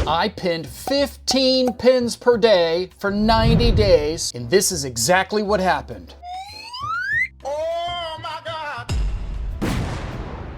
I pinned 15 pins per day for 90 days, and this is exactly what happened.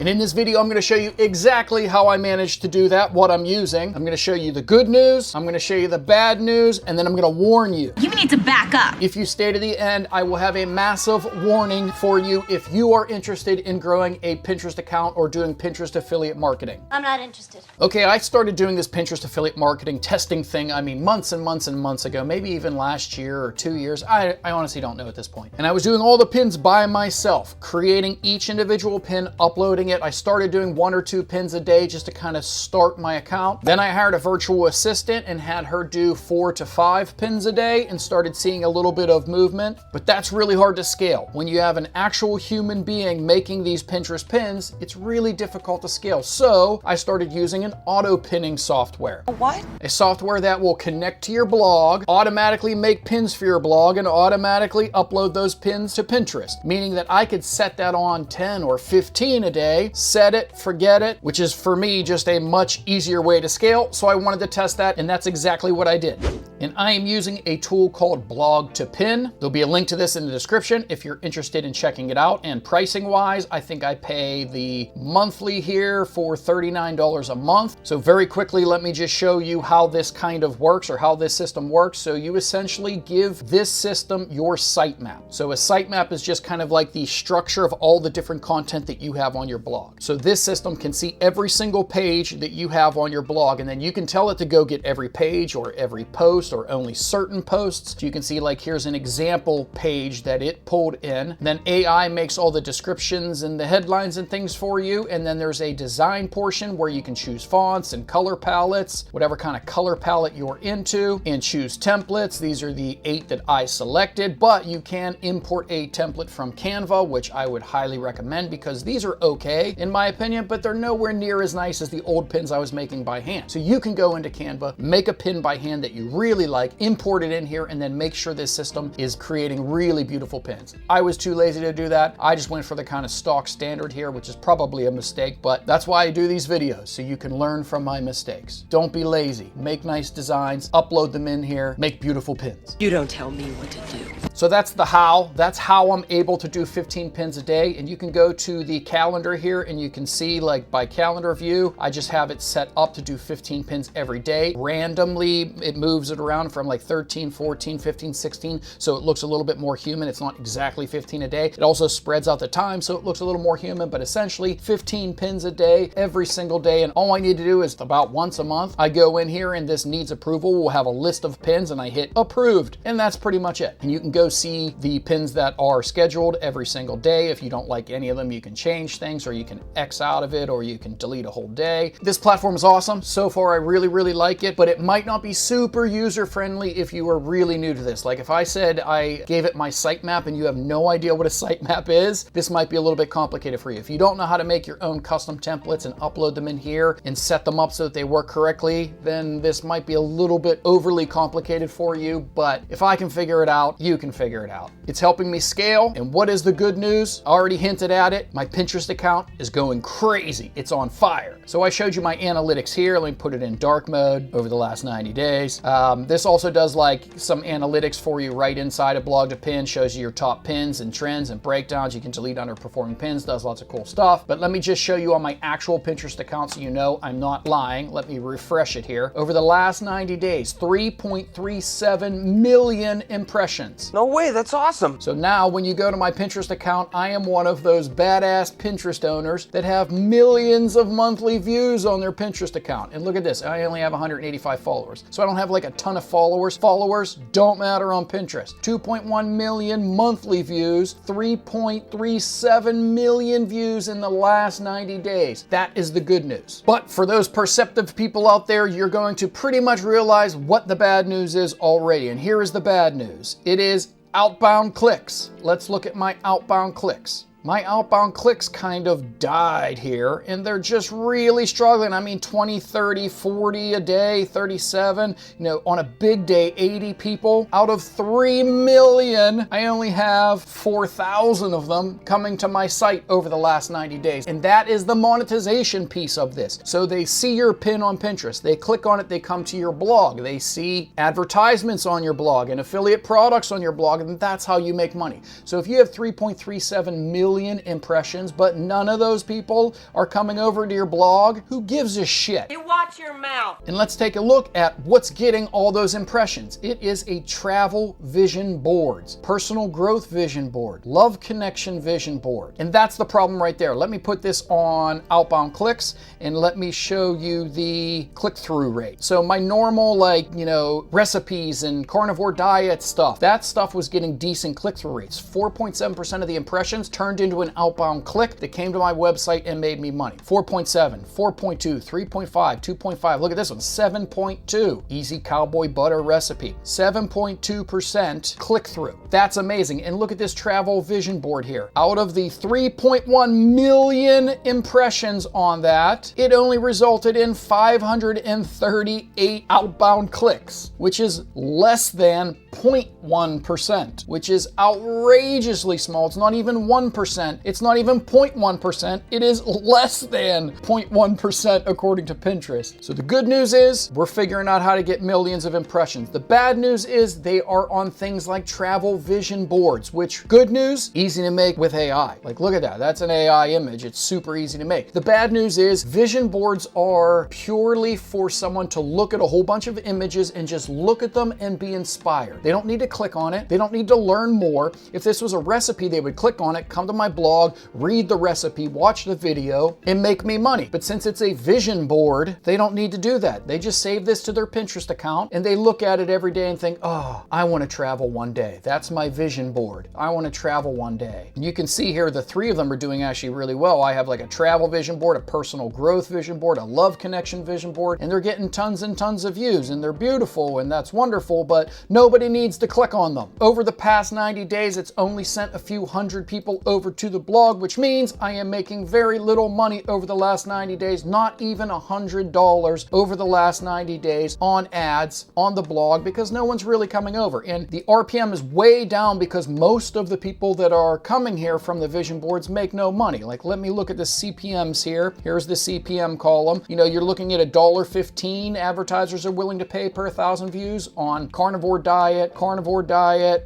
And in this video, I'm going to show you exactly how I managed to do that, what I'm using. I'm going to show you the good news, I'm going to show you the bad news, and then I'm going to warn you. You need to back up. If you stay to the end, I will have a massive warning for you if you are interested in growing a Pinterest account or doing Pinterest affiliate marketing. I'm not interested. Okay, I started doing this Pinterest affiliate marketing testing thing, I mean, months and months and months ago, maybe even last year or 2 years. I honestly don't know at this point. And I was doing all the pins by myself, creating each individual pin, uploading it. I started doing 1 or 2 pins a day just to kind of start my account. Then I hired a virtual assistant and had her do 4 to 5 pins a day and started seeing a little bit of movement. But that's really hard to scale. When you have an actual human being making these Pinterest pins, it's really difficult to scale. So I started using an auto pinning software. What? A software that will connect to your blog, automatically make pins for your blog, and automatically upload those pins to Pinterest. Meaning that I could set that on 10 or 15 a day, set it, forget it, which is for me just a much easier way to scale. So I wanted to test that, and that's exactly what I did. And I am using a tool called Blog to Pin. There'll be a link to this in the description if you're interested in checking it out. And pricing wise, I think I pay the monthly here for $39 a month. So very quickly, let me just show you how this kind of works, or how this system works. So you essentially give this system your sitemap. So a sitemap is just kind of like the structure of all the different content that you have on your blog. So this system can see every single page that you have on your blog, and then you can tell it to go get every page or every post or only certain posts. So you can see, like, here's an example page that it pulled in. Then AI makes all the descriptions and the headlines and things for you. And then there's a design portion where you can choose fonts and color palettes, whatever kind of color palette you're into, and choose templates. These are the 8 that I selected, but you can import a template from Canva, which I would highly recommend because these are okay in my opinion, but they're nowhere near as nice as the old pins I was making by hand. So you can go into Canva, make a pin by hand that you really like, import it in here, and then make sure this system is creating really beautiful pins. I was too lazy to do that. I just went for the kind of stock standard here, which is probably a mistake, but that's why I do these videos, so you can learn from my mistakes. Don't be lazy. Make nice designs, upload them in here, make beautiful pins. You don't tell me what to do. So that's the how. That's how I'm able to do 15 pins a day. And you can go to the calendar here and you can see, like, by calendar view, I just have it set up to do 15 pins every day. Randomly, it moves it around from like 13, 14, 15, 16. So it looks a little bit more human. It's not exactly 15 a day. It also spreads out the time, so it looks a little more human, but essentially 15 pins a day, every single day. And all I need to do is about once a month, I go in here and this needs approval. We'll have a list of pins and I hit approved. And that's pretty much it. And you can go see the pins that are scheduled every single day. If you don't like any of them, you can change things, or you can X out of it, or you can delete a whole day. This platform is awesome. So far, I really, really like it, but it might not be super user-friendly if you are really new to this. Like if I said I gave it my sitemap and you have no idea what a sitemap is, this might be a little bit complicated for you. If you don't know how to make your own custom templates and upload them in here and set them up so that they work correctly, then this might be a little bit overly complicated for you. But if I can figure it out, you can figure it out. It's helping me scale. And what is the good news? I already hinted at it. My Pinterest account is going crazy. It's on fire. So I showed you my analytics here. Let me put it in dark mode over the last 90 days. This also does like some analytics for you right inside of Blog to Pin, shows you your top pins and trends and breakdowns. You can delete underperforming pins, does lots of cool stuff. But let me just show you on my actual Pinterest account so you know I'm not lying. Let me refresh it here. Over the last 90 days, 3.37 million impressions. No way, that's awesome. So now when you go to my Pinterest account, I am one of those badass Pinterest owners that have millions of monthly views on their Pinterest account. And look at this, I only have 185 followers. So I don't have like a ton of followers. Followers don't matter on Pinterest. 2.1 million monthly views, 3.37 million views in the last 90 days. That is the good news. But for those perceptive people out there, you're going to pretty much realize what the bad news is already. And here is the bad news. It is outbound clicks. Let's look at my outbound clicks. my outbound clicks kind of died here, and they're just really struggling. I mean, 20, 30, 40 a day, 37, on a big day, 80 people. Out of 3 million, I only have 4,000 of them coming to my site over the last 90 days. And that is the monetization piece of this. So they see your pin on Pinterest, they click on it, they come to your blog, they see advertisements on your blog and affiliate products on your blog, and that's how you make money. So if you have 3.37 million impressions, but none of those people are coming over to your blog, who gives a shit? You watch your mouth. And let's take a look at what's getting all those impressions. It is a travel vision boards, personal growth vision board, love connection vision board. And that's the problem right there. Let me put this on outbound clicks and let me show you the click-through rate. So my normal, recipes and carnivore diet stuff, that stuff was getting decent click-through rates. 4.7% of the impressions turned into an outbound click that came to my website and made me money. 4.7, 4.2, 3.5, 2.5. Look at this one, 7.2. Easy cowboy butter recipe. 7.2% click-through. That's amazing. And look at this travel vision board here. Out of the 3.1 million impressions on that, it only resulted in 538 outbound clicks, which is less than 0.1%, which is outrageously small. It's not even 1%. It's not even 0.1%. It is less than 0.1% according to Pinterest. So the good news is we're figuring out how to get millions of impressions. The bad news is they are on things like travel vision boards, which, good news, easy to make with AI. Like, look at that. That's an AI image. It's super easy to make. The bad news is vision boards are purely for someone to look at a whole bunch of images and just look at them and be inspired. They don't need to click on it. They don't need to learn more. If this was a recipe, they would click on it, come to my blog, read the recipe, watch the video, and make me money. But since it's a vision board, they don't need to do that. They just save this to their Pinterest account and they look at it every day and think, oh, I want to travel one day. That's my vision board. I want to travel one day. And you can see here, the 3 of them are doing actually really well. I have like a travel vision board, a personal growth vision board, a love connection vision board, and they're getting tons and tons of views, and they're beautiful, and that's wonderful, but nobody needs to click on them. Over the past 90 days, it's only sent a few hundred people over to the blog, which means I am making very little money over the last 90 days, not even $100 over the last 90 days on ads on the blog, because no one's really coming over. And the RPM is way down because most of the people that are coming here from the vision boards make no money. Like, let me look at the CPMs here. Here's the CPM column. You're looking at $1.15 advertisers are willing to pay per 1,000 views on carnivore diet,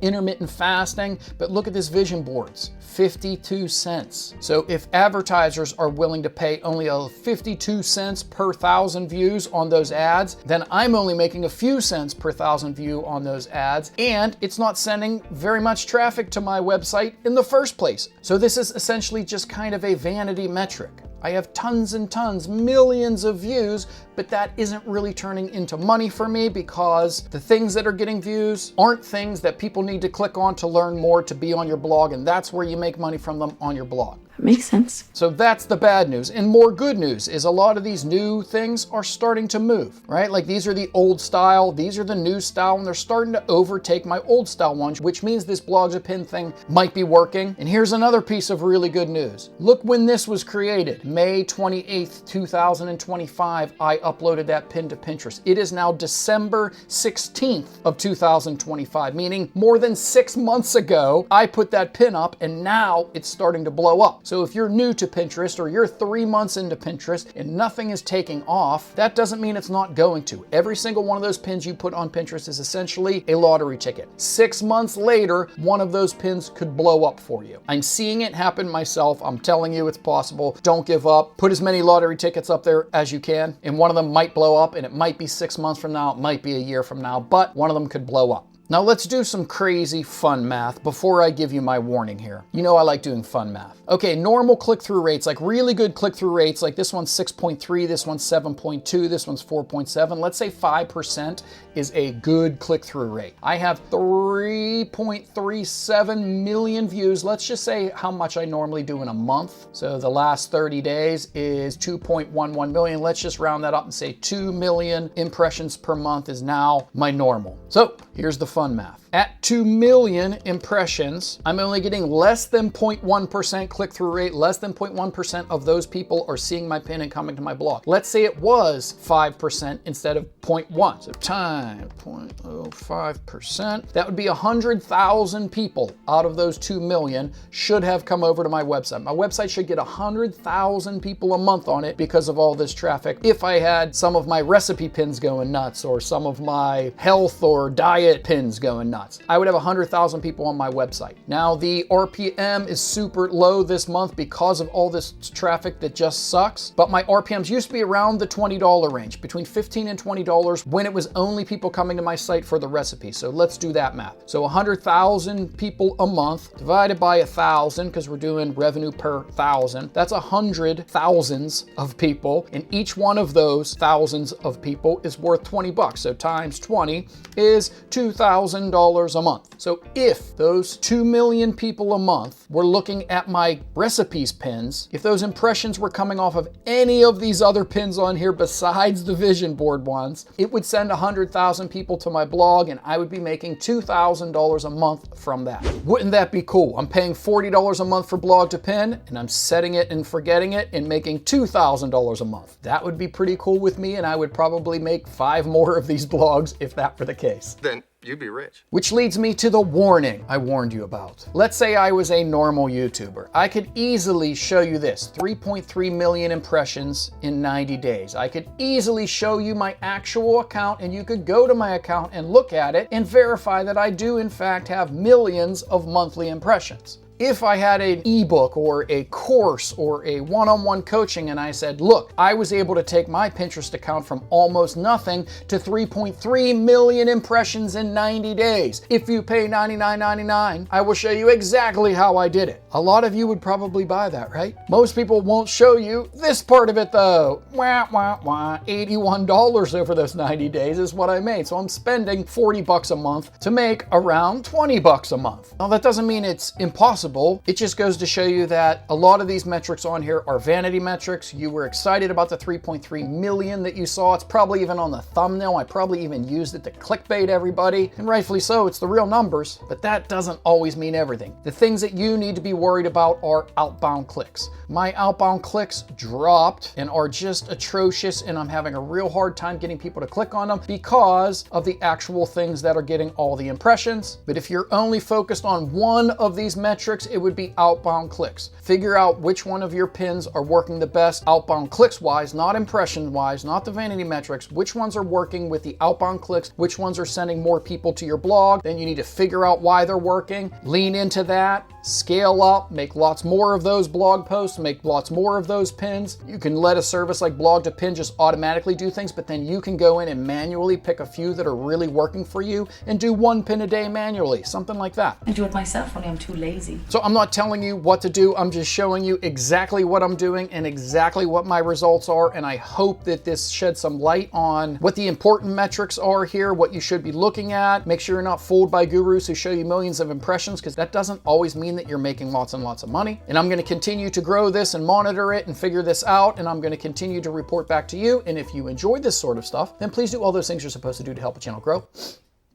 intermittent fasting. But look at this vision boards, 52 cents. So if advertisers are willing to pay only 52 cents per 1,000 views on those ads, then I'm only making a few cents per 1,000 view on those ads, and it's not sending very much traffic to my website in the first place. So this is essentially just kind of a vanity metric. I have tons and tons, millions of views, but that isn't really turning into money for me because the things that are getting views aren't things that people need to click on to learn more to be on your blog, and that's where you make money from them on your blog. Makes sense. So that's the bad news. And more good news is a lot of these new things are starting to move, right? Like, these are the old style, these are the new style, and they're starting to overtake my old style ones, which means this Blogs a Pin thing might be working. And here's another piece of really good news. Look when this was created. May 28th, 2025, I uploaded that pin to Pinterest. It is now December 16th of 2025, meaning more than 6 months ago, I put that pin up, and now it's starting to blow up. So if you're new to Pinterest or you're 3 months into Pinterest and nothing is taking off, that doesn't mean it's not going to. Every single one of those pins you put on Pinterest is essentially a lottery ticket. 6 months later, one of those pins could blow up for you. I'm seeing it happen myself. I'm telling you it's possible. Don't give up. Put as many lottery tickets up there as you can, and one of them might blow up, and it might be 6 months from now, it might be a year from now, but one of them could blow up. Now let's do some crazy fun math before I give you my warning here. You know I like doing fun math. Okay, normal click-through rates, like really good click-through rates, like this one's 6.3, this one's 7.2, this one's 4.7. Let's say 5% is a good click-through rate. I have 3.37 million views. Let's just say how much I normally do in a month. So the last 30 days is 2.11 million. Let's just round that up and say 2 million impressions per month is now my normal. So here's the fun math. At 2 million impressions, I'm only getting less than 0.1% click-through rate. Less than 0.1% of those people are seeing my pin and coming to my blog. Let's say it was 5% instead of 0.1. So times 0.05%, that would be 100,000 people out of those 2 million should have come over to my website. My website should get 100,000 people a month on it because of all this traffic. If I had some of my recipe pins going nuts or some of my health or diet pins going nuts, I would have 100,000 people on my website. Now the RPM is super low this month because of all this traffic that just sucks, but my RPMs used to be around the $20 range, between $15 and $20 when it was only people coming to my site for the recipe. So let's do that math. So 100,000 people a month divided by 1,000, because we're doing revenue per 1,000. That's 100 thousands of people, and each one of those thousands of people is worth 20 bucks. So times 20 is $2,000 a month. So if those 2 million people a month were looking at my recipes pins, if those impressions were coming off of any of these other pins on here besides the vision board ones, it would send 100,000 people to my blog, and I would be making $2,000 a month from that. Wouldn't that be cool? I'm paying $40 a month for blog to pin, and I'm setting it and forgetting it and making $2,000 a month. That would be pretty cool with me, and I would probably make 5 more of these blogs if that were the case. Then you'd be rich. Which leads me to the warning I warned you about. Let's say I was a normal YouTuber. I could easily show you this, 3.3 million impressions in 90 days. I could easily show you my actual account, and you could go to my account and look at it and verify that I do in fact have millions of monthly impressions. If I had an ebook or a course or a one-on-one coaching and I said, look, I was able to take my Pinterest account from almost nothing to 3.3 million impressions in 90 days. If you pay $99.99, I will show you exactly how I did it. A lot of you would probably buy that, right? Most people won't show you this part of it though. $81 over those 90 days is what I made. So I'm spending 40 bucks a month to make around 20 bucks a month. Now that doesn't mean it's impossible. It just goes to show you that a lot of these metrics on here are vanity metrics. You were excited about the 3.3 million that you saw. It's probably even on the thumbnail. I probably even used it to clickbait everybody, and rightfully so. It's the real numbers, but that doesn't always mean everything. The things that you need to be worried about are outbound clicks. My outbound clicks dropped and are just atrocious, and I'm having a real hard time getting people to click on them because of the actual things that are getting all the impressions. But if you're only focused on one of these metrics, it would be outbound clicks. Figure out which one of your pins are working the best outbound clicks wise, not impression wise, not the vanity metrics. Which ones are working with the outbound clicks? Which ones are sending more people to your blog? Then you need to figure out why they're working, lean into that, scale up, make lots more of those blog posts, make lots more of those pins. You can let a service like Blog to Pin just automatically do things, but then you can go in and manually pick a few that are really working for you and do 1 pin a day manually, something like that. I do it myself, only I'm too lazy. So I'm not telling you what to do, I'm just showing you exactly what I'm doing and exactly what my results are, and I hope that this sheds some light on what the important metrics are here, what you should be looking at. Make sure you're not fooled by gurus who show you millions of impressions, because that doesn't always mean that you're making lots and lots of money. And I'm going to continue to grow this and monitor it and figure this out, and I'm going to continue to report back to you. And if you enjoy this sort of stuff, then please do all those things you're supposed to do to help a channel grow.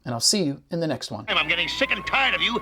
And I'll see you in the next one. I'm getting sick and tired of you